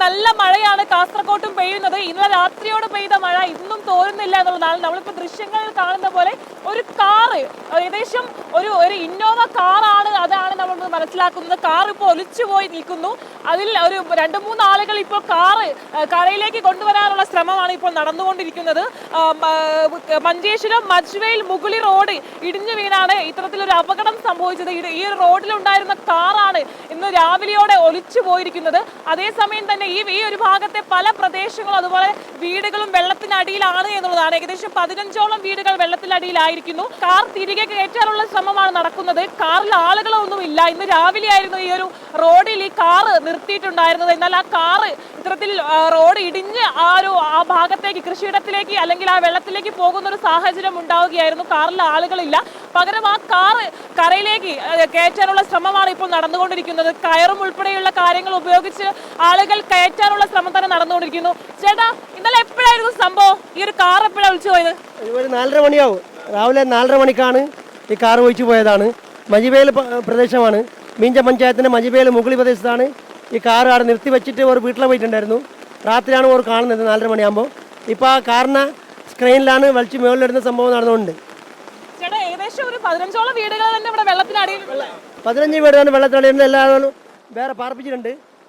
നല്ല മഴയാണ് കാസർഗോട്ടും പെയ്യുന്നത്. ഇന്നലെ രാത്രിയോട് പെയ്ത മഴ ഇന്നും തോരുന്നില്ല എന്നുള്ളതാണ്. നമ്മളിപ്പോൾ ദൃശ്യങ്ങളിൽ കാണുന്ന പോലെ ഒരു കാറ്, ഏകദേശം ഒരു ഇന്നോവ കാറാണ്, അതാണ് നമ്മൾ മനസ്സിലാക്കുന്നത്. കാർ ഇപ്പോൾ ഒലിച്ചുപോയി നിൽക്കുന്നു. അതിൽ ഒരു 2-3 ആളുകൾ ഇപ്പോൾ കാറ് കരയിലേക്ക് കൊണ്ടുവരാനുള്ള ശ്രമമാണ് ഇപ്പോൾ നടന്നുകൊണ്ടിരിക്കുന്നത്. മഞ്ചേശ്വരം മജ്വേൽ മുകുളി റോഡ് ഇടിഞ്ഞു വീണാണ് ഇത്തരത്തിലൊരു അപകടം സംഭവിച്ചത്. ഈ റോഡിലുണ്ടായിരുന്ന കാറാണ് ഇന്ന് രാവിലെയോടെ ഒലിച്ചു പോയിരിക്കുന്നത്. അതേസമയം തന്നെ ഈ ഒരു ഭാഗത്തെ പല പ്രദേശങ്ങളും അതുപോലെ വീടുകളും വെള്ളത്തിനടിയിലാണ് എന്നുള്ളതാണ്. ഏകദേശം 15ഓളം വീടുകൾ വെള്ളത്തിനടിയിലായിരിക്കുന്നു. കാർ തിരികെ കയറ്റാനുള്ള ശ്രമമാണ് നടക്കുന്നത്. കാറിൽ ആളുകളൊന്നുമില്ല. ഇന്ന് രാവിലെയായിരുന്നു ഈ ഒരു റോഡിൽ ഈ കാറ് നിർത്തിയിട്ടുണ്ടായിരുന്നത്. എന്നാൽ ആ കാറ് ഇത്തരത്തിൽ റോഡ് ഇടിഞ്ഞ് ആ ഭാഗത്തേക്ക്, കൃഷിയിടത്തിലേക്ക് അല്ലെങ്കിൽ ആ വെള്ളത്തിലേക്ക് പോകുന്ന ഒരു സാഹചര്യം ഉണ്ടാവുകയായിരുന്നു. കാറിൽ ആളുകളില്ല. പകരം ആ കാറ് കരയിലേക്ക് കയറ്റാനുള്ള ശ്രമമാണ് ഇപ്പോൾ നടന്നുകൊണ്ടിരിക്കുന്നത്. കയറും ഉൾപ്പെടെയുള്ള കാര്യങ്ങൾ ഉപയോഗിച്ച് ആളുകൾ കയറ്റാനുള്ള ശ്രമം തന്നെ നടന്നുകൊണ്ടിരിക്കുന്നു. ചേട്ടാ, ഇന്നലെ എപ്പോഴായിരുന്നു സംഭവം? ഈ ഒരു കാർ എപ്പോഴാണ് വിളിച്ചു പോയത്? ഒരു 4:30 മണിയാവും. രാവിലെ 4:30 മണിക്കാണ് ഈ കാർ ഒഴിച്ചു പോയതാണ്. മജിബേൽ പ്രദേശമാണ്, മീഞ്ച പഞ്ചായത്തിൻ്റെ മജിബേൽ മുകളി പ്രദേശത്താണ് ഈ കാർ അവിടെ നിർത്തി വെച്ചിട്ട് ഒരു വീട്ടിൽ പോയിട്ടുണ്ടായിരുന്നു. രാത്രിയാണ് അവർ കാണുന്നത് 4:30 മണിയാകുമ്പോൾ. ഇപ്പോൾ ആ കാറിനെ സ്ക്രീനിലാണ് വലിച്ചു മുകളിലിടുന്ന സംഭവം നടന്നുകൊണ്ട്. ചേട്ടാ, ഏകദേശം ഒരു 15ഓളം വീടുകൾ തന്നെ ഇവിടെ വെള്ളത്തിനടിയിൽ. 15 വീടുകൾ വെള്ളത്തിനടിയിൽ. എല്ലാവരും വേറെ പാർപ്പിച്ചിട്ടുണ്ട്.